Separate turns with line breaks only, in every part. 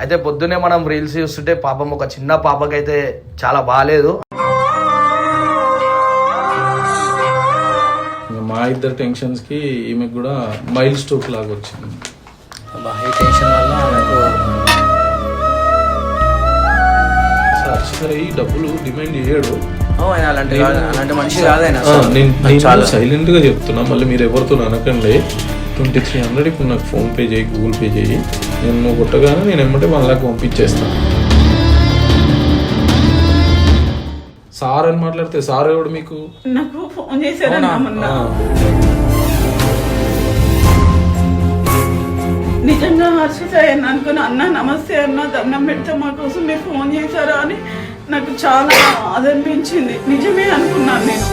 అయితే పొద్దునే మనం రీల్స్ చూస్తుంటే పాపం ఒక చిన్న పాపకైతే చాలా బాగాలేదు.
మా ఇద్దరు టెన్షన్స్ కి ఈమెకు కూడా మైల్ స్ట్రోక్ లాగా వచ్చింది.
ఈ టెన్షన్ వల్ల
సరే ఈ డబ్బులు డిమాండ్ చేయడు,
అలాంటి మనిషి కాదైనా.
నేను సైలెంట్ గా చెప్తున్నా, మళ్ళీ మీరు ఎవరితో అనకండి. 2300 ఇప్పుడు నాకు ఫోన్ పే చేయి, గూగుల్ పే చేయి, నేను నువ్వు కొట్టగానే నేను ఏమంటే 1 లాక్ పంపించేస్తాను. సార్ అని మాట్లాడితే సార్ ఎవడు మీకు?
నాకు ఫోన్ చేశారు నిజంగా హర్షిత అనుకుని అన్న నమస్తే అన్న దండం పెడితే మా కోసం మీరు ఫోన్ చేశారా అని నాకు చాలా బాధ అనిపించింది. నిజమే అనుకున్నాను నేను.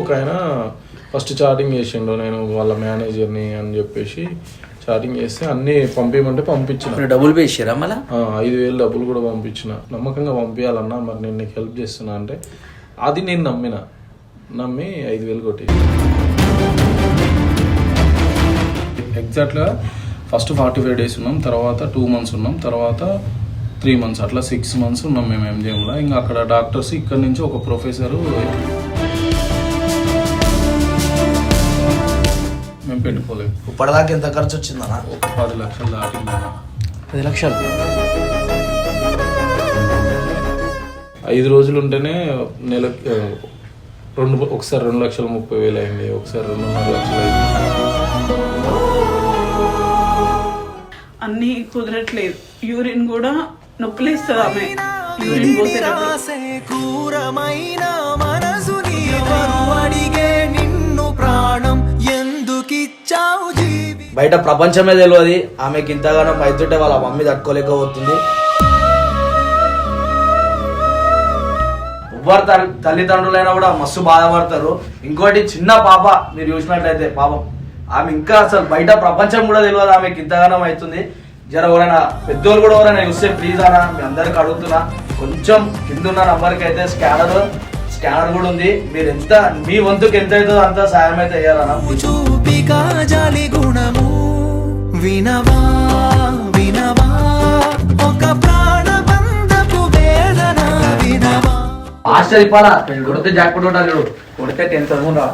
ఒక ఆయన ఫస్ట్ చాటింగ్ చేసిండు, నేను వాళ్ళ మేనేజర్ని అని చెప్పేసి చాటింగ్ చేస్తే అన్ని పంపించమంటే పంపించిన.
డబ్బులు పే చేశారా? మళ్ళీ
5000 డబ్బులు కూడా పంపించిన. నమ్మకంగా పంపించాలన్నా, మరి నేను నీకు హెల్ప్ చేస్తున్నా అంటే అది నేను నమ్మి 5000 కొట్టి ఎగ్జాక్ట్గా ఫస్ట్ 45 days ఉన్నాం, తర్వాత 2 months ఉన్నాం, తర్వాత 3 months, అట్లా 6 months ఉన్నాం మేము ఎంజిఎంలో. ఇంకా అక్కడ డాక్టర్స్ ఇక్కడ నుంచి ఒక ప్రొఫెసరు మేము పెట్టుకోలేదు.
ఇప్పటిదాకా ఎంత ఖర్చు వచ్చిందన్నా?
ఒక 10 లక్షలు దాటిందా?
10 లక్షలు
5 రోజులు ఉంటేనే నెలకి ఒకసారి 2,30,000 అయింది, ఒకసారి 2.5 లక్షలు అయింది.
అన్ని కుదరట్లేదు. యూరిన్ కూడా నొప్పిలేస్తుంది ఆమె. యూరిన్ పోసేటప్పుడు
బయట ప్రపంచమే తెలియదు ఆమెకి. ఇంతగానో బయటుంటే వాళ్ళ మమ్మీ తట్టుకోలేకపోతుంది. ఎవ్వరు తల్లిదండ్రులైనా కూడా మస్తు బాధపడతారు. ఇంకోటి చిన్న పాప మీరు చూసినట్లయితే పాపం ఆమె ఇంకా అసలు బయట ప్రపంచం కూడా తెలియదు ఆమెకి ఇంతగానం అవుతుంది. జర ఎవరైనా పెద్దోళ్ళు కూడా ఎవరైనా చూస్తే ప్లీజ్ అన్న మీ అందరికి అడుగుతున్నా, కొంచెం కింద ఉన్న నంబర్కి అయితే స్కానర్ కూడా ఉంది. మీరు ఎంత మీ వంతుకు ఎంత అవుతుందో అంత సాయం అయితే అయ్యారన్న. హాస్టల్ ఇప్పాలా కొడితే జాక్పట్ కొట్టాలి. కొడితే 10,000 రా.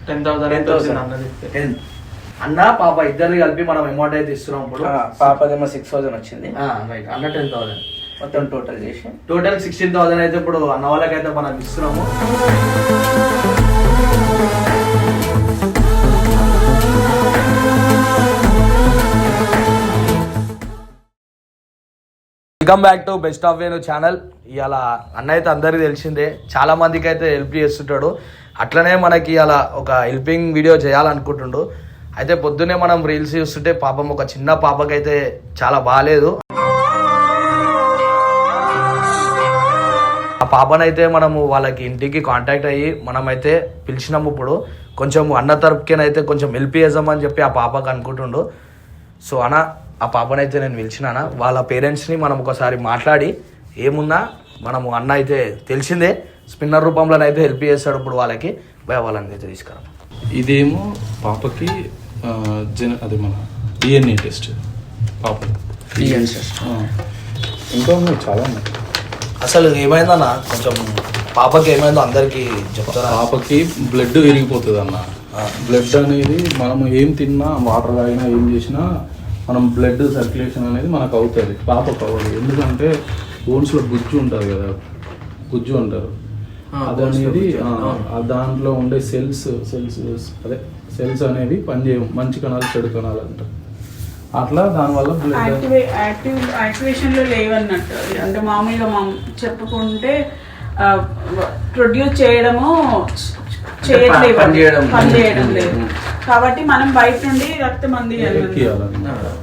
10,000 అన్న పాప ఇద్దరిని కలిపి మనం అమౌంట్ అయితే ఇస్తున్నాం. ఇప్పుడు
పాపదేమో 6,000 వచ్చింది.
అన్న 10,000
మొత్తం టోటల్
16,000 అయితే ఇప్పుడు అన్న వాళ్ళకైతే మనం ఇస్తున్నాము. Welcome back to best of Venu channel. ఇవాళ అన్న అయితే అందరికీ తెలిసిందే, చాలా మందికి అయితే హెల్ప్ చేస్తుంటాడు. అట్లనే మనకి ఇవాళ ఒక హెల్పింగ్ వీడియో చేయాలనుకుంటుండు. అయితే పొద్దునే మనం రీల్స్ చూస్తుంటే పాపం ఒక చిన్న పాపకైతే చాలా బాగాలేదు. ఆ పాపనైతే మనము వాళ్ళకి ఇంటికి కాంటాక్ట్ అయ్యి మనమైతే పిలిచినాము. ఇప్పుడు కొంచెం అన్న తరపుకేనైతే కొంచెం హెల్ప్ చేద్దామని చెప్పి ఆ పాపకు అనుకుంటుండు. సో అన్న ఆ పాపనైతే నేను పిలిచినానా, వాళ్ళ పేరెంట్స్ని మనం ఒకసారి మాట్లాడి ఏమున్నా మనము అన్న అయితే తెలిసిందే స్పిన్నర్ రూపంలోనైతే హెల్ప్ చేస్తాడు. ఇప్పుడు వాళ్ళకి వాళ్ళని అయితే తీసుకురా.
ఇదేమో పాపకి అది మన DNA టెస్ట్ పాప. ఇంకా ఉన్నాయి, చాలా ఉన్నాయి.
అసలు ఏమైందన్న కొంచెం పాపకి ఏమైందో అందరికి చెప్తారా?
పాపకి బ్లడ్ విరిగిపోతుంది అన్న. బ్లడ్ అనేది మనం ఏం తిన్నా, వాటర్ తాగినా, ఏం చేసినా మనం బ్లడ్ సర్క్యులేషన్ అనేది మనకు అవుతుంది. పాపకు అవ్వదు. ఎందుకంటే బోన్స్లో గుజ్జు ఉంటుంది కదా, గుజ్జు అంటారు. అది అనేది దాంట్లో ఉండే సెల్స్ అనేవి పనిచేయవు. మంచి కణాలు, చెడు కణాలు అంటారు. అట్లా దానివల్ల
యాక్టివేషన్ లో లేవన్నట్టు. అంటే మామూలుగా చెప్పుకుంటే ప్రొడ్యూస్ చేయడము పనిచేయడం లేదు. కాబట్టి మనం బయట నుండి రక్తం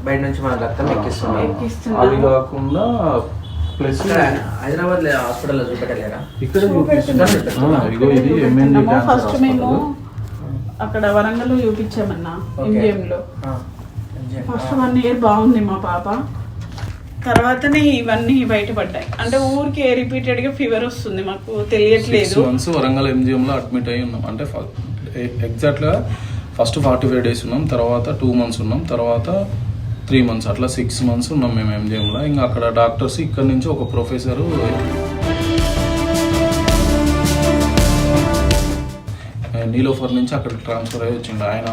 బయట నుంచి మనం రక్తం
ఎక్కిస్తున్నాం.
అది కాకుండా ప్లస్
హైదరాబాద్ హాస్పిటల్లో చూపెట్టలేరా?
ఇక్కడ
ఫస్ట్ మేము అక్కడ వరంగల్ చూపించామన్నా ఎంజిఎం లో. ఫస్ట్ 1 year బాగుంది మా పాప. తర్వాతనే ఇవన్నీ బయటపడ్డాయి. అంటే ఊరికి రిపీటెడ్ గా ఫీవర్ వస్తుంది, మాకు తెలియట్లేదు.
6 months వరంగల్ MGM లో అడ్మిట్ అయ్యి ఉన్నాం. అంటే ఎగ్జాక్ట్ గా ఫస్ట్ 45 days ఉన్నాం, తర్వాత 2 months ఉన్నాం, తర్వాత 3 months, అట్లా 6 months ఉన్నాం మేము MGM లో. ఇంకా అక్కడ డాక్టర్స్ ఇక్కడ నుంచి ఒక ప్రొఫెసరు నీలోఫర్ నుంచి అక్కడికి ట్రాన్స్ఫర్ అయ్యి వచ్చిండు. ఆయన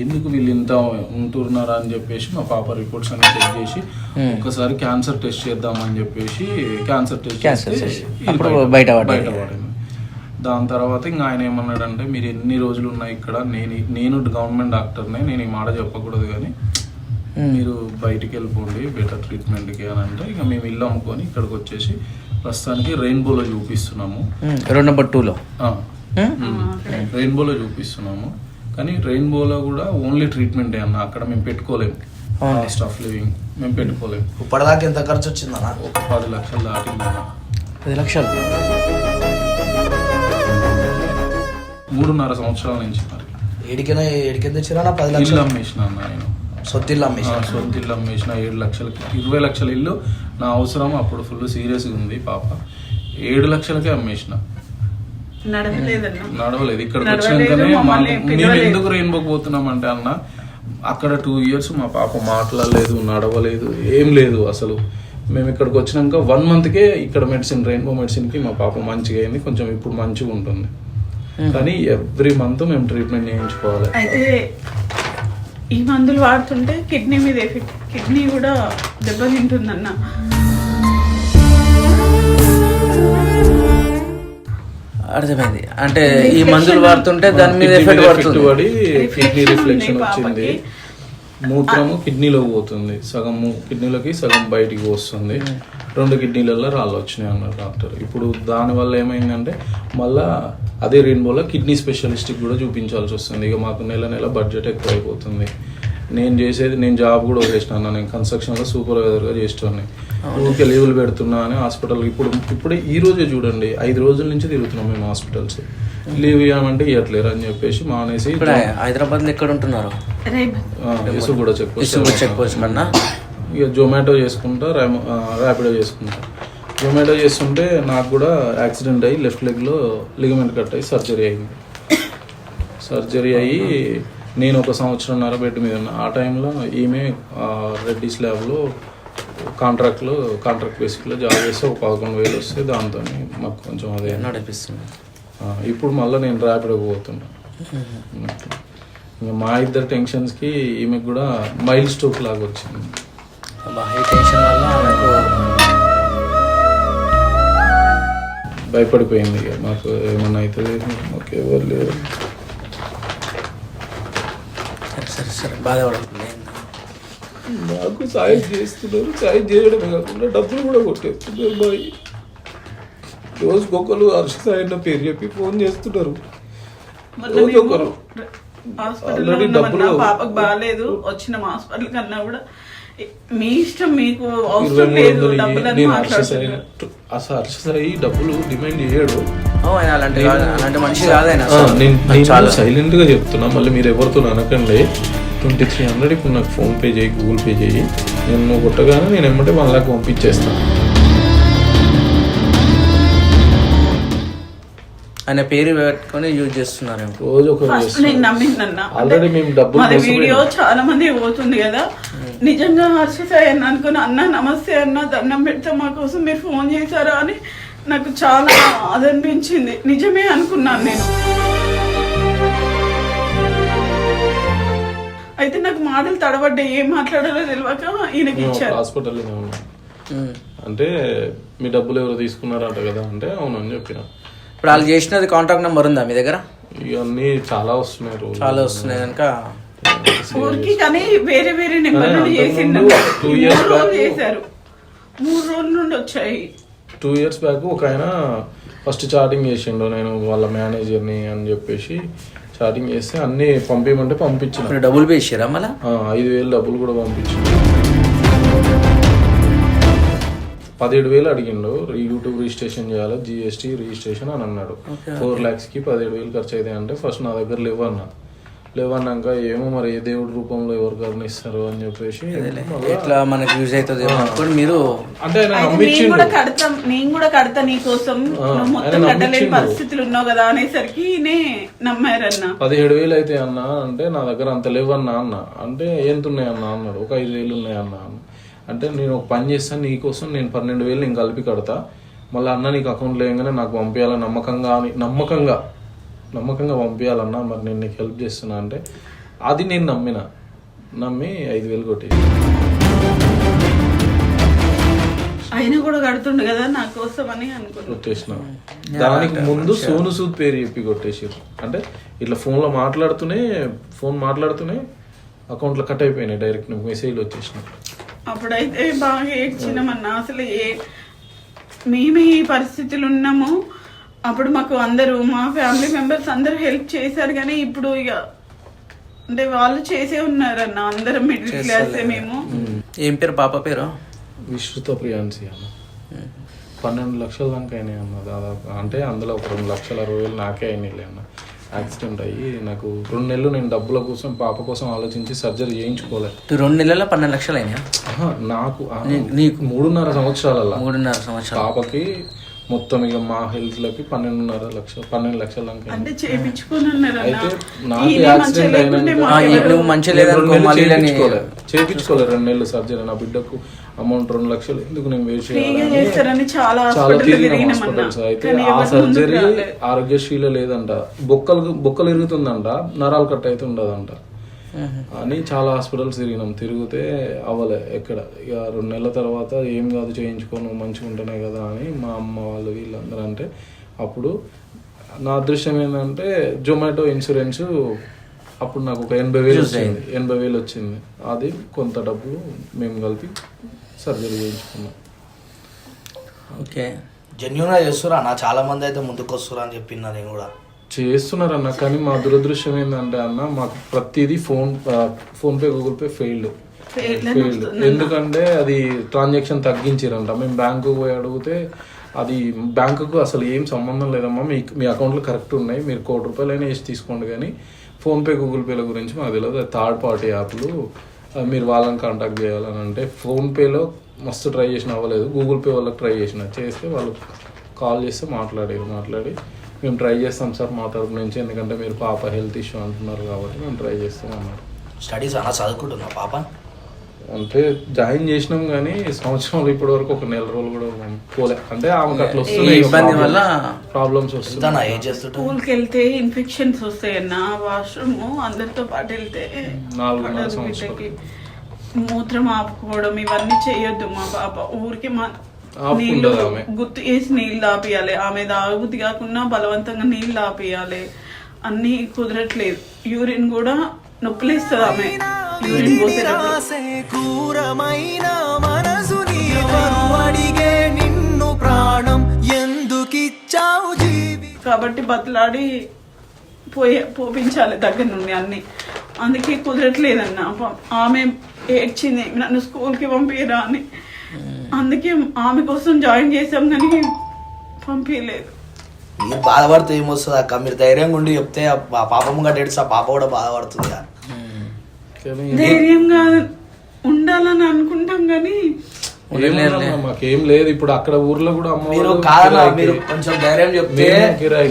ఎందుకు వీళ్ళు ఇంత ఉంటున్నారా అని చెప్పేసి మా పాప రిపోర్ట్స్ అన్ని చెక్ చేసి ఒకసారి క్యాన్సర్ టెస్ట్ చేద్దామని చెప్పేసి క్యాన్సర్ టెస్ట్ బయటపడింది. దాని తర్వాత ఇంకా ఆయన ఏమన్నాడంటే, మీరు ఎన్ని రోజులు ఉన్నాయి ఇక్కడ, నేను గవర్నమెంట్ డాక్టర్నే, నేను ఈ మాట చెప్పకూడదు కానీ మీరు బయటికి వెళ్ళిపోండి బెటర్ ట్రీట్మెంట్కి అని అంటే, ఇక మేము ఇల్లు అమ్ముకొని ఇక్కడికి వచ్చేసి ప్రస్తుతానికి రెయిన్బోలో చూపిస్తున్నాము.
2 number 2లో
రెయిన్బోలో చూపిస్తున్నాము. కానీ రెయిన్బోలో కూడా ఓన్లీ ట్రీట్మెంటే అన్న, అక్కడ మేము పెట్టుకోలేము. కాస్ట్ ఆఫ్ లివింగ్ మేము పెట్టుకోలేము.
ఇప్పటిదాకా ఎంత ఖర్చు వచ్చిందన్న?
ఒక 10 లక్షలు దాటిందన్న.
10 లక్షలు
3.5 సంవత్సరాల నుంచి మరి
ఏడికెంత తెచ్చినా 10 లక్షలు
ఇల్లు అమ్మేసిన అన్న నేను.
సొంతిల్లు అమ్మేసిన
7 లక్షలకి 20 లక్షల ఇల్లు నా అవసరం అప్పుడు ఫుల్ సీరియస్గా ఉంది పాప. 7 లక్షలకే అమ్మేసిన. నడవలేదు. ఇక్కడికి వచ్చినాకనే మేము ఎందుకు రెయిన్బోకి పోతున్నాం అంటే అన్న, అక్కడ 2 years మా పాప మాట్లాడలేదు, నడవలేదు, ఏం లేదు అసలు. మేము ఇక్కడికి వచ్చినాక 1 monthకే ఇక్కడ మెడిసిన్, రెయిన్బో మెడిసిన్కి మా పాప మంచిగా అయింది, కొంచెం ఇప్పుడు మంచిగా ఉంటుంది. కానీ ఎవ్రీ మంత్ మేము ట్రీట్మెంట్ చేయించుకోవాలి.
అయితే ఈ మందులు వాడుతుంటే కిడ్నీ మీద ఎఫెక్ట్, కిడ్నీ కూడా దెబ్బతింటుందన్న.
అర్థమైంది. అంటే ఈ మందులు వాడుతుంటే దాని మీద ఎఫెక్ట్ పడి
కిడ్నీ రిఫ్లెక్షన్ వచ్చింది. మూత్రము కిడ్నీలో పోతుంది, సగం కిడ్నీలోకి సగం బయటికి వస్తుంది. 2 కిడ్నీలలో రాళ్ళు వచ్చినాయి అన్నారు డాక్టర్. ఇప్పుడు దానివల్ల ఏమైందంటే మళ్ళా అదే రెయిన్బోలో కిడ్నీ స్పెషలిస్ట్కి కూడా చూపించాల్సి వస్తుంది. ఇక మాకు నెల బడ్జెట్ ఎక్కువ అయిపోతుంది. నేను జాబ్ కూడా వదిలేసినా, నేను కన్స్ట్రక్షన్లో సూపర్వైజర్గా చేస్తున్నాను. ఊరికే లీవులు పెడుతున్నా అని హాస్పిటల్ ఇప్పుడే ఈ రోజే చూడండి 5 రోజుల నుంచి తిరుగుతున్నాం మేము హాస్పిటల్స్. లీవ్ ఇవ్వమంటే ఇవ్వట్లేరు అని చెప్పేసి మానేసి
హైదరాబాద్ ఎక్కడ ఉంటున్నారు?
ఇసు కూడా చెక్ ఇక జొమాటో చేసుకుంటా, ర్యాపిడో చేసుకుంటా. జొమాటో చేస్తుంటే నాకు కూడా యాక్సిడెంట్ అయ్యి లెఫ్ట్ లెగ్లో లిగమెంట్ కట్ అయ్యి సర్జరీ అయింది. సర్జరీ అయ్యి నేను 1.5 సంవత్సరంన్నర బెడ్ మీద ఉన్నా. ఆ టైంలో ఈమె రెడ్డిస్ ల్యాబ్లో కాంట్రాక్ట్ బేసిక్లో జాబ్ చేస్తే ఒక 11,000 వస్తే దాంతో మాకు కొంచెం అదే
నడిపిస్తుంది.
ఇప్పుడు మళ్ళీ నేను ర్యాపిడోకి పోతున్నా. ఇంకా మా ఇద్దరు టెన్షన్స్కి ఈమెకు కూడా మైల్డ్ స్ట్రోక్ లాగా వచ్చింది.
టెన్షన్ వల్ల
భయపడిపోయింది. ఇక మాకు ఏమన్నా అవుతుంది, మాకు ఎవరు లేరు.
సరే బాధపడుతుంది.
నాకు సాయం చేస్తున్నారు, సాయం చేయడమే కాకుండా డబ్బులు కూడా కొట్టేస్తున్నారు. బాయ్ రోజుకొకరు హర్షిత అన్న పేరు చెప్పి ఫోన్ చేస్తున్నారు. రోజుకొకరు ఆల్రెడీ డబ్బులు
పాపకు బాగాలేదు, వచ్చిన హాస్పిటల్ కన్నా కూడా మీ ఇష్టం, మీకు అవసరం లేదు డబ్బులని మాట్లాడుతున్నారు.
అసలు హర్షసాయి డబ్బులు డిమాండ్ చేయడు.
అలాంటి మనిషి కాదైనా
చాలా సైలెంట్ గా చెప్తున్నా. మళ్ళీ మీరు ఎవరితో అనకండి. 2300 ఇప్పుడు నాకు ఫోన్ పే చేయి, గూగుల్ పే చేయి, నేను నువ్వు కొట్టగానే నేను ఏమంటే 1 lakh పంపించేస్తాను.
ఆయన పేరు పెట్టుకొని యూజ్ చేస్తున్నారు.
రోజు ఒక ఆల్రెడీ మేము డబ్బులు
వీడియో చాలా మంది పోతుంది కదా. నిజంగా హర్షిత అనుకుని, అన్న నమస్తే అన్న, దండం పెడితే మా కోసం మీరు ఫోన్ చేశారా అని నాకు చాలా అనిపించింది. నిజమే అనుకున్నాను నేను. అయితే నాకు మాటలు తడబడ్డాయి, ఏం మాట్లాడాలో తెలియక ఈయనకి ఇచ్చారు.
హాస్పిటల్ అంటే మీ డబ్బులు ఎవరు తీసుకున్నారంట కదా అంటే అవునని చెప్పిన.
ఇప్పుడు వాళ్ళు చేసినది కాంటాక్ట్ నెంబర్ ఉందా మీ దగ్గర?
ఇవన్నీ చాలా వస్తున్నాయి
కనుక
ఊరికి కానీ వేరే వేరే నెంబర్ నుండి చేసిండు.
2 years బ్యాక్
చేశారు, 3 రోజుల నుండి వచ్చాయి.
2 years బ్యాక్ ఒక ఆయన ఫస్ట్ చాటింగ్ చేసిండు, నేను వాళ్ళ మేనేజర్ని అని చెప్పేసి చాటింగ్ చేస్తే అన్ని పంపించమంటే పంపించిన.
డబ్బులు పే చేశారా? మళ్ళీ
5,000 డబ్బులు కూడా పంపించిన. 17,000 అడిగిండు. యూట్యూబ్ రిజిస్ట్రేషన్ చేయాలి, GST రిజిస్ట్రేషన్ అని అన్నాడు. 4 lakhs 17,000 ఖర్చు అయితే అంటే ఫస్ట్ నా దగ్గర లేవు అన్న. లేవన్నాక ఏమో మరి ఏ దేవుడి రూపంలో ఎవరు కరుణిస్తారు అని చెప్పేసి మళ్ళా
ఎట్లా మనకి యూజ్ అవుతుంది అనుకోని మీరు
అంటే ఆయన
అయితే
నమ్మించిండు.
నేను కూడా కడతా నీ కోసం నువ్వు మొత్తం కట్టలేని పరిస్థితులు ఉన్నావు కదా అనేసరికి నమ్మారన్న.
17,000 అయితే అన్న అంటే నా దగ్గర అంత లేవన్నా అన్న అంటే ఎంత ఉన్నాయి అన్న అన్నాడు. ఒక 5,000 ఉన్నాయి అన్న అంటే నేను ఒక పని చేస్తాను నీకోసం, నేను 12,000 నేను కలిపి కడతా, మళ్ళీ అన్న నీకు అకౌంట్లో వేయగానే నాకు పంపించాలని నమ్మకంగా పంపించాలన్నా, మరి నేను నీకు హెల్ప్ చేస్తున్నా అంటే అది నేను నమ్మి 5,000 కొట్టేసి.
అయినా కూడా కడుతుండు కదా నా కోసం అని అనుకున్నా.
కొట్టేసిన. దానికి ముందు సోను సూద్ పేరు చెప్పి కొట్టేసారు. అంటే ఇట్లా ఫోన్ మాట్లాడుతూనే అకౌంట్లో కట్ అయిపోయినాయి, డైరెక్ట్ మెసేజ్లు వచ్చేసినాయి.
అప్పుడైతే బాగా ఏడ్చినామన్నా. అసలు మేమే ఈ పరిస్థితులు ఉన్నాము. అప్పుడు మాకు అందరూ మా ఫ్యామిలీ మెంబర్స్ అందరూ హెల్ప్ చేశారు, కానీ ఇప్పుడు ఇక అంటే వాళ్ళు చేసే ఉన్నారన్న. అందరం మిడిల్ క్లాస్ మేము.
ఏం పేరు పాప పేరు?
విశ్రుత ప్రియాన్సి అన్న. 12 లక్షల దాకా అయినాయి అన్న దాదాపు. అంటే అందులో ఒక 2,60,000 నాకే అయినాయి అన్న. యాక్సిడెంట్ అయ్యి నాకు 2 నెలలు నేను డబ్బుల కోసం పాప కోసం ఆలోచించి సర్జరీ చేయించుకోలేదు.
2 నెలల్లో 12 లక్షలు అయినా
నాకు
నీకు
3.5 సంవత్సరాల
3.5 సంవత్సరాలు
పాపకి మొత్తం ఇక మా హెల్త్ లకి 12 లక్షల దాకా.
అంటే చేయించుకున్నారు.
అయితే నాకు యాక్సిడెంట్
నువ్వు మంచి లేదనుకో
చేయించుకోలేదు 2 నెలలు సర్జరీ. నా బిడ్డకు అమౌంట్ 2 లక్షలు ఎందుకు నేను వేస్ట్
చేయాలని చాలా
తిరిగిన హాస్పిటల్స్. అయితే ఆ సర్జరీ ఆరోగ్యశ్రీలో లేదంట. బొక్కలు ఇరుగుతుందంట, నరాలు కట్ అయితే ఉండదంట అని చాలా హాస్పిటల్స్ తిరిగితే అవ్వలే ఎక్కడ. ఇక 2 నెలల తర్వాత ఏం కాదు చేయించుకోను మంచిగా ఉంటేనే కదా అని మా అమ్మ వాళ్ళు వీళ్ళందరూ అంటే, అప్పుడు నా అదృష్టం ఏంటంటే జొమాటో ఇన్సూరెన్స్ అప్పుడు నాకు ఒక 80,000 వచ్చింది. అది కొంత డబ్బు మేము కలిపి సర్జరీ చేయించుకున్నాం.
ఓకే, జెన్యూన్గా చేస్తురా అన్న. చాలా మంది అయితే ముందుకు వస్తురా అని చెప్పినా నేను కూడా
చేస్తున్నారు అన్న. కానీ మా దురదృష్టం ఏంటంటే అన్న, మాకు ప్రతిదీ ఫోన్పే గూగుల్ పే ఫెయిల్డ్. ఎందుకంటే అది ట్రాన్సాక్షన్ తగ్గించారంట. మేము బ్యాంకుకు పోయి అడిగితే అది బ్యాంకుకు అసలు ఏం సంబంధం లేదమ్మా, మీ అకౌంట్లో కరెక్ట్ ఉన్నాయి, మీరు ₹1,00,00,000 వేసి తీసుకోండి, కానీ ఫోన్పే గూగుల్ పేల గురించి మాకు తెలియదు, థర్డ్ పార్టీ యాప్లు, మీరు వాళ్ళని కాంటాక్ట్ చేయాలని అంటే. ఫోన్పేలో మస్తు ట్రై చేసిన అవ్వలేదు, గూగుల్ పే వాళ్ళకి ట్రై చేస్తే వాళ్ళు కాల్ చేస్తే మాట్లాడి మేము ట్రై చేస్తాం సార్ మా తరపు నుంచి, ఎందుకంటే మీరు పాప హెల్త్ ఇష్యూ అంటున్నారు కాబట్టి మేము ట్రై చేస్తాం అన్నారు.
స్టడీస్ అలా చదువుకుంటున్నా పాప
అంటే జాయిన్ చేసినాం కానీ సంవత్సరంలో ఇప్పటి వరకు ఒక 4 రోజులు కూడా పోలే. అంటే ఆమెకు అట్లా వస్తున్నాయి ప్రాబ్లమ్స్ వస్తున్నాయి.
స్కూల్కి వెళ్తే ఇన్ఫెక్షన్స్ వస్తాయన్న. వాష్రూమ్ అందరితో పాటు వెళ్తే
4 సంవత్సరాలు
మూత్రం ఆపుకోవడం ఇవన్నీ చేయొద్దు. మా పాప ఊరికి నీళ్లు గుర్తు వేసి నీళ్ళు తాపియాలి. ఆమె తాగుబుద్ధి కాకుండా బలవంతంగా నీళ్ళు తాపియాలి. అన్ని కుదరట్లేదు. యూరిన్ కూడా నొప్పులేస్తుంది ఆమె యూరిన్ కాబట్టి బతలాడి పోపించాలి దగ్గర నుండి అన్ని. అందుకే కుదరట్లేదన్న. ఆమె ఏడ్చింది నన్ను స్కూల్కి పంపిరా అని. అందుకే ఆమె కోసం జాయిన్ చేసాం కానీ పంపించలేదు.
మీరు బాధపడితే ఏమొస్తుంది అక్క, మీరు ధైర్యంగా ఉండి చెప్తే పాప ముంగట ఏడుస్తా, పాప కూడా బాధపడుతుంది.
ధైర్యంగా ఉండాలని అనుకుంటాం కానీ
మాకేం లేదు. ఇప్పుడు అక్కడ ఊర్లో కూడా
మీరు కొంచెం ధైర్యం చెప్తే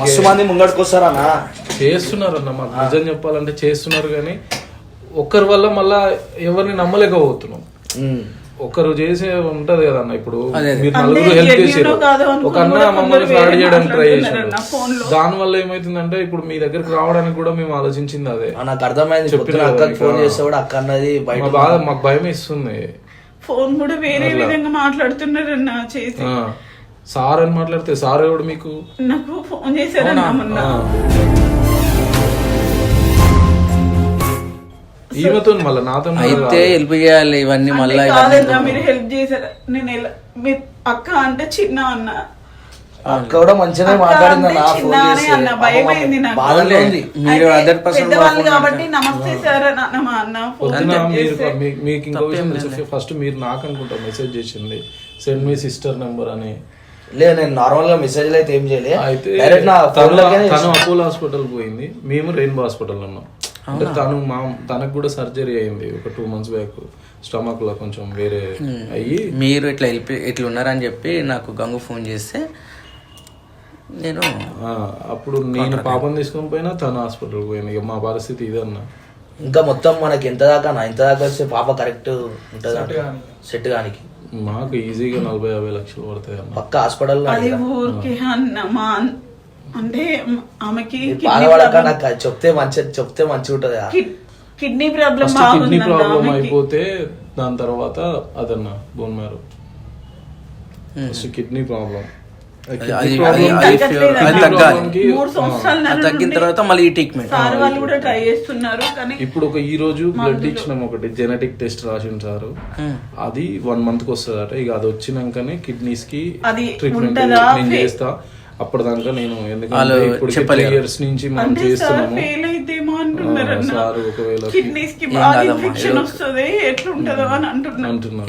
మస్తు మంది ముంగడికి వస్తారన్నా.
చేస్తున్నారన్న, మాకు నిజం చెప్పాలంటే చేస్తున్నారు, కానీ ఒక్కరి వల్ల మళ్ళా ఎవరిని నమ్మలేకపోతున్నాం. ఒకరు చేసే ఉంటది కదన్న. ఇప్పుడు మీరు 4 హెల్ప్ చేసారు, ఒక అన్న మమ్మల్ని ఫ్రాడ్ చేయడానికి ట్రై చేశారు. దాని వల్ల ఏమైతుందంటే ఇప్పుడు మీ దగ్గరకు రావడానికి కూడా మేము ఆలోచించింది అదే.
నాకు అర్థమైంది.
మాకు భయం ఇస్తుంది.
ఫోన్ కూడా వేరే విధంగా మాట్లాడుతున్నారన్న. చేసి
సార్ అని మాట్లాడితే సార్ ఎవడు మీకు
నాకు ఫోన్ చేశారన్న.
ఈమెతో మళ్ళీ నాతో
అయితే హెల్ప్ చేయాలి ఇవన్నీ మళ్ళీ.
మీరు హెల్ప్ చేశారు. నేను అక్క అంటే చిన్న అన్న,
అక్క కూడా మంచిగా మాట్లాడింది
కాబట్టి నమస్తే సార్ అన్న.
మీకు ఇంకో విషయం తెలుసు, ఫస్ట్ మీరు నాకు అనుకుంటా మెసేజ్ చేసింది సెండ్ మీ సిస్టర్ నెంబర్ అని.
లేదు, నేను నార్మల్ గా మెసేజ్ అయితే ఏం చేయలేదు.
అయితే తను అపోలో హాస్పిటల్ పోయింది, మేము రెయిన్బో హాస్పిటల్ ఉన్నాం. అంటే తనకు కూడా సర్జరీ అయింది ఒక 2 months బ్యాక్, స్టమక్ లో కొంచెం వేరే అయ్యి.
మీరు ఇట్లా ఉన్నారని చెప్పి నాకు గంగు ఫోన్ చేస్తే నేను
అప్పుడు నేను పాపం తీసుకొని పోయినా తన హాస్పిటల్ పోయింది. ఇక మా పరిస్థితి ఇదన్నా.
ఇంకా మొత్తం మనకి ఎంత దాకా వస్తే పాప కరెక్ట్ ఉంటుంది సెట్ కానికి
మాకు ఈజీగా 40-50 లక్షలు పడతాయి అన్న.
పక్క హాస్పిటల్
అది ఊరికి అంటే ఆమెకి
చెప్తే మంచి ఉంటది.
కిడ్నీ ప్రాబ్లం
కిడ్నీ ప్రాబ్లం అయిపోతే దాని తర్వాత అదన్నా బోన్ మ్యారో. కిడ్నీ ప్రాబ్లం
తగ్గిన తర్వాత మళ్ళీ ఈ ట్రీట్మెంట్
వాళ్ళు కూడా ట్రై చేస్తున్నారు. కానీ
ఇప్పుడు ఈ రోజు బ్లడ్ ఇచ్చినాం, ఒకటి జెనెటిక్ టెస్ట్ రాసిండు సారు. అది 1 month కి వస్తుందట. ఇక అది వచ్చినాకనే కిడ్నీస్ కి ట్రీట్మెంట్ నేను చేస్తా. అప్పటిదాకా నేను ఎందుకంటే ఇప్పుడు 3 years నుంచి మనం చేస్తున్నాము. సార్ ఒకవేళ
అంటున్నారు.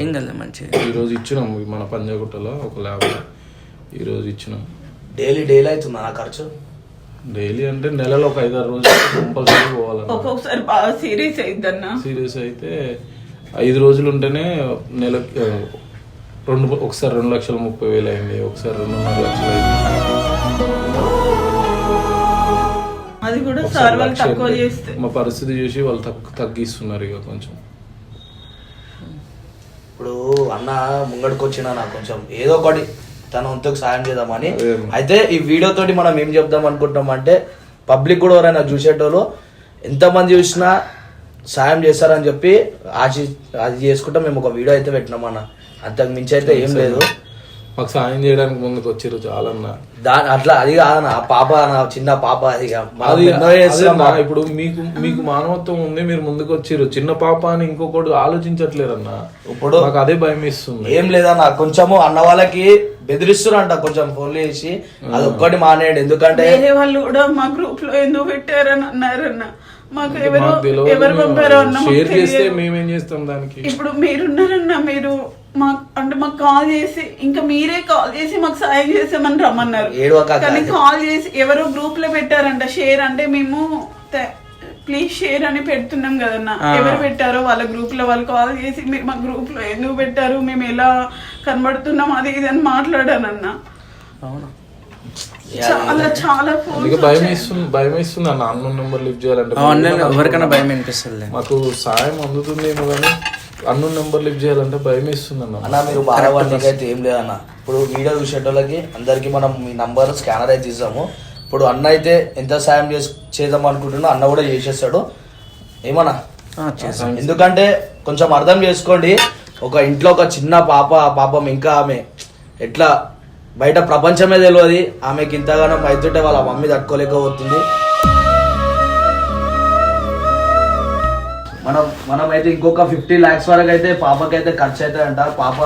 ఈ రోజు ఇచ్చినాం మన పంజాగుట్టలో ఒక ల్యాబ్. ఈ రోజు ఇచ్చినాం.
డైలీ అవుతుంది నా ఖర్చు.
డైలీ అంటే నెలలో ఒక 5-6 రోజులు కంపల్సరీ పోవాలన్న.
ఒక్కొక్కసారి బాగా సీరియస్ అయిద్దన్న.
సీరియస్ అయితే 5 రోజులు ఉంటేనే నెలకి ఒకసారి 2,30,000 అయింది, ఒకసారి 2.5 లక్షలు అయింది.
అది కూడా సార్ వాళ్ళు తక్కువ చేస్తే
మా పరిస్థితి చూసి వాళ్ళు తగ్గిస్తున్నారు ఇక కొంచెం.
ఇప్పుడు అన్న ముంగడికి వచ్చిన నాకు కొంచెం ఏదో ఒకటి తన వంతుకు సాయం చేద్దామని. అయితే ఈ వీడియో తోటి మనం ఏం చెప్దాం అనుకుంటాం అంటే, పబ్లిక్ కూడా ఎవరైనా చూసేటోళ్ళు ఎంతమంది చూసినా సాయం చేస్తారని చెప్పి అది చేసుకుంటా మేము ఒక వీడియో అయితే పెట్టినామన్న. అంతకు మించి అయితే ఏం లేదు.
మాకు సాయం చేయడానికి ముందుకు వచ్చారు చాలా.
అట్లా అది కాదన్న, ఆ పాప చిన్న పాప
ఇప్పుడు మీకు మానవత్వం ఉంది, మీరు ముందుకు వచ్చారు. చిన్న పాప అని ఇంకొకటి ఆలోచించట్లేరన్న. ఇప్పుడు నాకు అదే భయం ఇస్తుంది.
ఏం లేదన్న, కొంచెము అన్న వాళ్ళకి బెదిరిస్తున్నారంట కొంచెం ఫోన్లు చేసి, అది ఒక్కటి మానేయండి. ఎందుకంటే
వేరే వాళ్ళు కూడా మా గ్రూప్ లో ఎందుకు పెట్టారని అన్నారన్న. మాకు ఎవరు పంపారో అన్న.
మేమేం చేస్తాం దానికి.
ఇప్పుడు మీరున్నారన్న, మీరు మాకు కాల్ చేసి, ఇంకా మీరే కాల్ చేసి మాకు సాయం చేసామని రమ్మన్నారు. కానీ కాల్ చేసి ఎవరో గ్రూప్ లో పెట్టారంట షేర్. అంటే మేము ప్లీజ్ షేర్ అని పెడుతున్నాం కదన్నా. ఎవరు పెట్టారో వాళ్ళ గ్రూప్ లో వాళ్ళు కాల్ చేసి మీరు మా గ్రూప్ లో ఎందుకు పెట్టారు, మేము ఎలా కనబడుతున్నాం అది ఇది అని మాట్లాడానన్నా. చాలా
భయం ఇస్తుంది అన్న. అన్నోన్ నెంబర్ లిఫ్ట్ చేయాలంటే
ఎవరికైనా భయం అనిపిస్తుంది.
మాకు సాయం అందుతుందేమో కానీ అన్నోన్ నెంబర్ లిఫ్ట్ చేయాలంటే భయం ఇస్తుంది
అన్న. మీరు బాధపడడానికి అయితే ఏం లేదన్న. ఇప్పుడు వీడియో చూసేటోళ్ళకి అందరికి మనం మీ నంబర్ స్కానర్ అయితే ఇస్తాము. ఇప్పుడు అన్న అయితే ఎంత సాయం చేద్దాం అనుకుంటున్నా అన్న కూడా చేసేస్తాడు. ఏమన్నా ఎందుకంటే కొంచెం అర్థం చేసుకోండి. ఒక ఇంట్లో ఒక చిన్న పాపం ఇంకా ఆమె ఎట్లా బయట ప్రపంచమే తెలియదు. ఆమెకి ఇంతగానో అవుతుంటే వాళ్ళ మమ్మీ తట్టుకోలేకపోతుంది. మనమైతే ఇంకొక 50 lakhs వరకు అయితే పాపకైతే ఖర్చు అవుతాయంట. పాప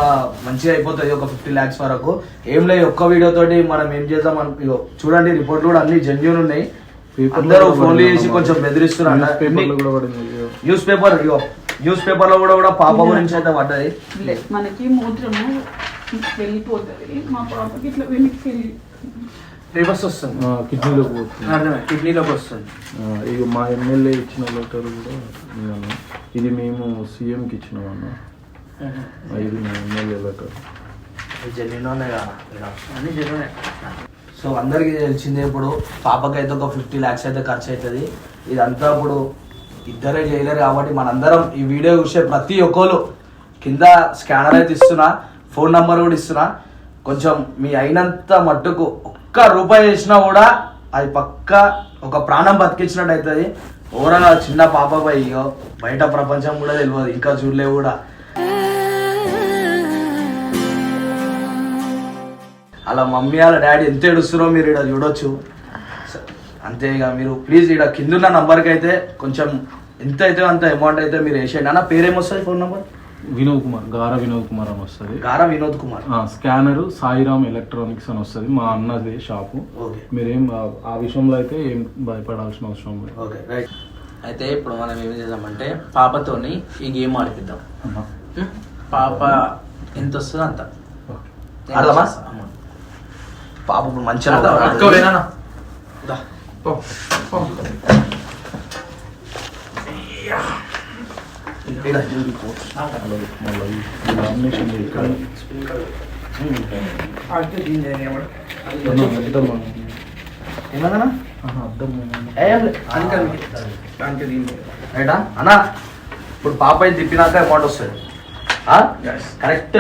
మంచిగా అయిపోతుంది ఒక 50 lakhs వరకు. ఏం లేదు, ఒక్క వీడియో తోటి మనం ఏం చేద్దాం అనుకో. చూడండి రిపోర్ట్లు కూడా అన్ని జెన్యూన్ ఉన్నాయి. అందరూ ఫోన్లు చేసి కొంచెం బెదిరిస్తున్నారు. న్యూస్ పేపర్ లో కూడా పాప గురించి అయితే పడ్డది.
మనకి మూత్రము వెళ్ళిపోతుంది, మా పాపకి ఇట్లా వెనక్కి
రివర్స్ వస్తుంది, కిడ్నీలోకి వస్తుంది.
ఇక మా ఎమ్మెల్యే ఇచ్చిన లెటర్ కూడా ఇది మేము సీఎంకి ఇచ్చినాం అన్న. ఇది మా ఎమ్మెల్యే లెటర్.
సో అందరికి తెలిసిందే. ఇప్పుడు పాపకైతే ఒక 50 lakhs అయితే ఖర్చు అవుతుంది. ఇదంతా ఇప్పుడు ఇద్దరే చేయలేరు కాబట్టి మనందరం ఈ వీడియో చూసే ప్రతి ఒక్కరు కింద స్కానర్ అయితే ఇస్తున్నా, ఫోన్ నంబర్ కూడా ఇస్తున్నా. కొంచెం మీ అయినంత మట్టుకు ₹1 చేసినా కూడా అది పక్క ఒక ప్రాణం బతికించినట్టు అవుతుంది. ఓవరాల్ చిన్న పాప అయ్యో బయట ప్రపంచం కూడా తెలియదు, ఇంకా చూడలేవు కూడా. అలా మమ్మీ వాళ్ళ డాడీ ఎంత ఏడుస్తున్నారో మీరు ఇక్కడ చూడొచ్చు. అంతే. ఇక మీరు ప్లీజ్ ఇక్కడ కింద నంబర్కి అయితే కొంచెం ఎంత అయితే అంత అమౌంట్ అయితే మీరు వేసేయండి. అన్న పేరేమొస్తుంది ఫోన్ నంబర్?
వినోద్ కుమార్, గారా వినోద్ కుమార్ అని వస్తుంది.
గారా వినోద్ కుమార్.
స్కానర్ సాయిరామ్ ఎలక్ట్రానిక్స్ అని వస్తుంది, మా అన్నది షాపు. మీరేం ఆ విషయంలో అయితే ఏం భయపడాల్సిన అవసరం లేదు.
Okay right.
అయితే ఇప్పుడు మనం ఏం చేద్దామంటే పాపతోని ఈ గేమ్ ఆడిపిద్దాం. పాప ఎంత వస్తుందో అంత
అర్థమా? పాప మంచిగా ఏమన్నా రైటా అన్న ఇప్పుడు పాప అయితే తిప్పినాక అమౌంట్ వస్తుంది కరెక్ట్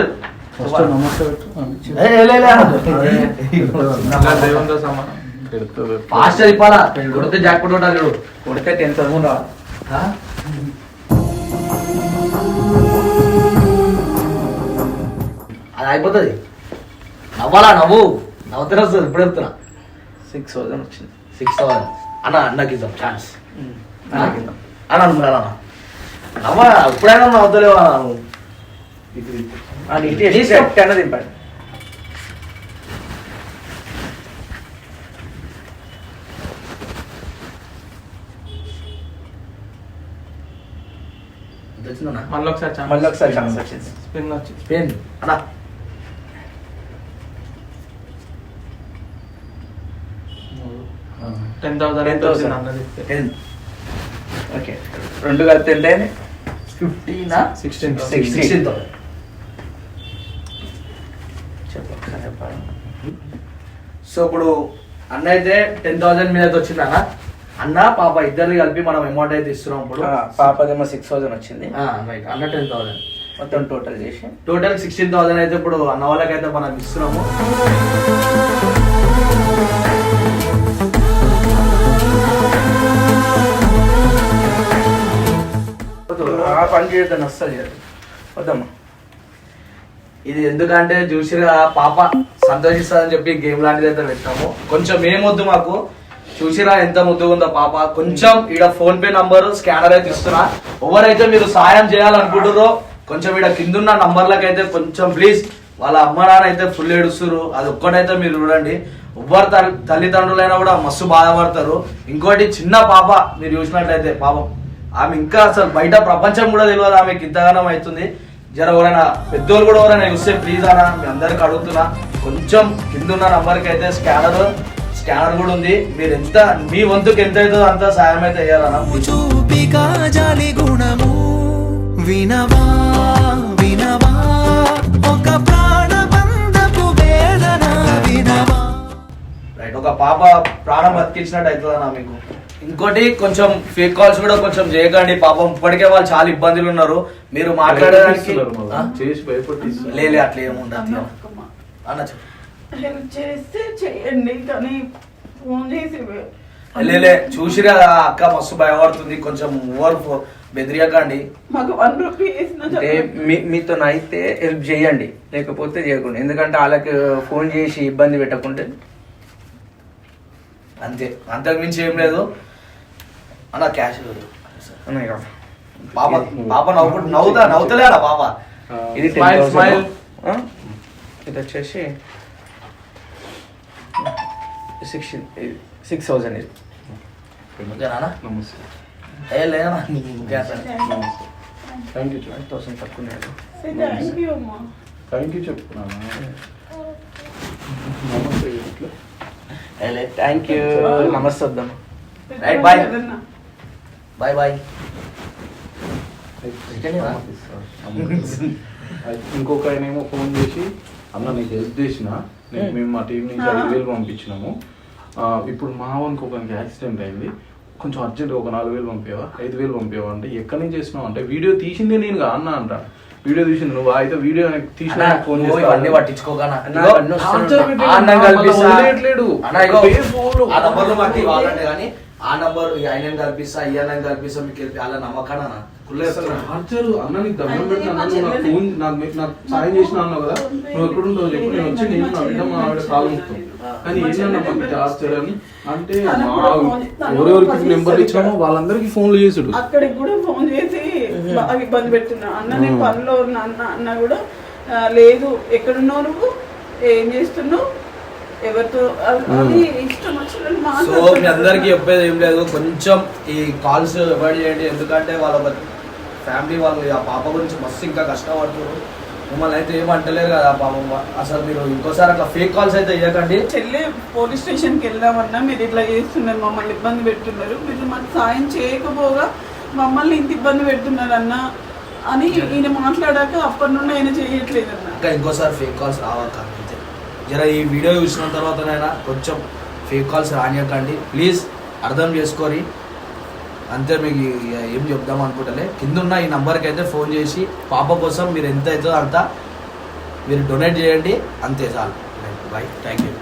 ఫాస్ట్ అయిపోవాలా కొడితే జాక్పాట్ కొట్టాలి
కొడితే 10,000 రా.
అది అయిపోతుంది నవ్వాలా నవ్వు నవ్వుతూనే వస్తుంది ఇప్పుడు చెప్తున్నా
6,000 వచ్చింది.
6,000 అన్న అన్నకి ఇద్దాం ఛాన్స్ అన్నకి ఇద్దాం అన్న అనుకున్నా అన్న నవ్వా ఎప్పుడైనా నవ్వుతలేవా నువ్వు
తీసుకో దింపండి.
వచ్చిందన్నా
మళ్ళీ ఒకసారి ఛాన్స్ వచ్చింది. స్పిన్ వచ్చింది.
పెయిన్ అన్న
10,000 అన్నది.
పెయిన్
ఓకే 2 కలిపి ఎంత అయింది? 15
16,000
చెప్పాలి.
సో ఇప్పుడు అన్న అయితే 10,000 మీద అయితే వచ్చింది అన్న అన్న పాప ఇద్దరిని కలిపి మనం అమౌంట్ అయితే ఇస్తున్నాం ఇప్పుడు
పాపదేమో 6,000 వచ్చింది.
రైట్ అన్న 10,000
మొత్తం టోటల్ చేసి
టోటల్ 16,000 అయితే ఇప్పుడు అన్న వాళ్ళకైతే మనం ఇస్తున్నాము.
ఆ పని చేయొద్దని వస్తుంది వద్దమ్మా.
ఇది ఎందుకంటే చూసిరా పాప సంతోషిస్తుందని చెప్పి గేమ్ లాంటిది అయితే పెట్టాము. కొంచెం ఏమొద్దు మాకు చూసిరా ఎంత ముద్దుగా ఉందో పాప. కొంచెం ఈడ ఫోన్ పే నంబర్ స్కానర్ అయితే ఇస్తున్నా. ఎవరైతే మీరు సాయం చేయాలనుకుంటారో కొంచెం ఈడ కిందున్న నంబర్లకైతే కొంచెం ప్లీజ్ వాళ్ళ అమ్మ నాన్న అయితే ఫుల్ ఏడుస్తున్నారు. అది ఒక్కటైతే మీరు చూడండి. ఎవ్వరు తల్లిదండ్రులైనా కూడా మస్తు బాధపడతారు. ఇంకోటి చిన్న పాప మీరు చూసినట్లయితే పాపం ఆమె ఇంకా అసలు బయట ప్రపంచం కూడా తెలియదు ఆమెకి ఇంతగానం అవుతుంది. జర ఎవరైనా పెద్దోళ్ళు కూడా ఎవరైనా చూస్తే ప్లీజ్ అన్న మీ అందరికి అడుగుతున్నా కొంచెం కిందున్న నంబర్కి అయితే స్కానర్ కూడా ఉంది. మీరు ఎంత మీ వంతుకు ఎంత అవుతుందో అంత సాయం అయితే అయ్యారన్న.
చూపిగా జాలి గుణము వినవా వినవా ఒక ప్రాణబంధపు వేదన వినవా.
రైట్ ఒక పాప ప్రాణం బతికించినట్టు అవుతుందన్నా మీకు. ఇంకోటి కొంచెం ఫేక్ కాల్స్ కూడా కొంచెం చేయకండి. పాపం ఇప్పటికే వాళ్ళు చాలా ఇబ్బందులు ఉన్నారు. మీరు మాట్లాడడానికి
చేసి భయపట్టిస్తారు.
లేలే అట్లా ఏముండదు అన్న చెప్పు.
హెల్ప్ చేస్తే చేయండి కానీ ఫోన్ చేసి
లేలే చూసిరా అక్క మస్తు భయపడుతుంది. కొంచెం ఓవర్ బెదిరియకండి.
మాకు 1 రూపీ
అంటే మీతో అయితే హెల్ప్ చేయండి లేకపోతే చేయకుండా. ఎందుకంటే వాళ్ళకి ఫోన్ చేసి ఇబ్బంది పెట్టకుంటే
అంతే అంతకు మించి ఏం లేదు అన్న. క్యాష్ పాప పాప నవ్వుతలేడా పాప.
ఇది
Smile,
10,000.
smile.
ఇది వచ్చేసి 6,000 ఇది.
ఓకేనా
నమస్తే.
ఏ లేదా
థ్యాంక్ యూ
1000 తక్కువ
థ్యాంక్ యూ అమ్మా.
థ్యాంక్ యూ చెప్తున్నాను. నమస్తే. ఇట్లా
థ్యాంక్ యూ. నమస్తే వద్దాం.
Right, bye. Bye bye.
ఇంకొక ఆయన ఏమో ఫోన్ చేసి అన్న నీకు హెల్ప్ చేసిన మేము మా టీం నుంచి 5,000 పంపించినాము. ఇప్పుడు మా వానికి ఒకరికి యాక్సిడెంట్ అయింది, కొంచెం అర్జెంట్ ఒక 4,000 పంపేవా 5,000 పంపేవా అంటే ఎక్కడి నుంచి చేసినావు అంటే వీడియో తీసింది నేను అన్న అంట. వీడియో తీసింది నువ్వు అయితే వీడియో తీసిన ఫోన్
ఇవన్నీ పట్టించుకోగానా
వదిలేయట్లేడు.
ఆ నంబర్లు మాకు ఇవ్వాలంటే కానీ ఆ నంబర్ ఆయన కల్పిస్తా ఇయ్యాలని కల్పిస్తా మీకు వెళ్ళి వాళ్ళ నమ్మకానా
టార్చర్ అన్న నీకు దండం పెట్టి అన్న నువ్వు నాకు ఫోన్ నాకు సాయం చేసిన అన్నావు కదా, నువ్వు ఎక్కడుంటావు చెప్పు, నేను వచ్చి నేను నా బిడ్డ మా ఆవిడ కాలు ముక్తాం. కానీ ఏంటన్నా మాకు టార్చర్ అని అంటే ఎవరెవరికి నెంబర్లు ఇచ్చామో వాళ్ళందరికీ ఫోన్లు చేసుడు.
అక్కడికి కూడా ఫోన్ చేసి బాగా ఇబ్బంది పెడుతున్నా. అన్న నేను పనిలో ఉన్నా అన్న కూడా లేదు ఎక్కడున్నావు నువ్వు ఏం చేస్తున్నావు ఎవరితో అది ఇష్టం వచ్చినట్టు
సో మీ అందరికి చెప్పేది ఏం లేదు, కొంచెం ఈ కాల్స్ అవాయిడ్ చేయండి. ఎందుకంటే వాళ్ళ ఫ్యామిలీ వాళ్ళు ఆ పాప గురించి మస్తు ఇంకా కష్టపడుతున్నారు. మిమ్మల్ని అయితే ఏమంటలేరు కదా పాపం. అసలు మీరు ఇంకోసారి అట్లా ఫేక్ కాల్స్ అయితే ఇవ్వకండి.
చెల్లి పోలీస్ స్టేషన్కి వెళ్దామన్నా మీరు ఇట్లా చేస్తున్నారు, మమ్మల్ని ఇబ్బంది పెడుతున్నారు, మీరు మాకు సాయం చేయకపోగా మమ్మల్ని ఇంత ఇబ్బంది పెడుతున్నారన్న అని ఈయన మాట్లాడాక అప్పటి నుండి ఆయన చేయట్లేదన్న.
ఇంకా ఇంకోసారి ఫేక్ కాల్స్ రావక్క అంతే. జర ఈ వీడియో చూసిన తర్వాతనైనా కొంచెం ఫేక్ కాల్స్ రానియకండి ప్లీజ్, అర్థం చేసుకొని. అంతే, మీకు ఏం చెప్దాం అనుకుంటలే. కింద ఉన్న ఈ నంబర్కి అయితే ఫోన్ చేసి పాప కోసం మీరు ఎంత అవుతుందో అంత మీరు డొనేట్ చేయండి, అంతే చాలు. By, thank you.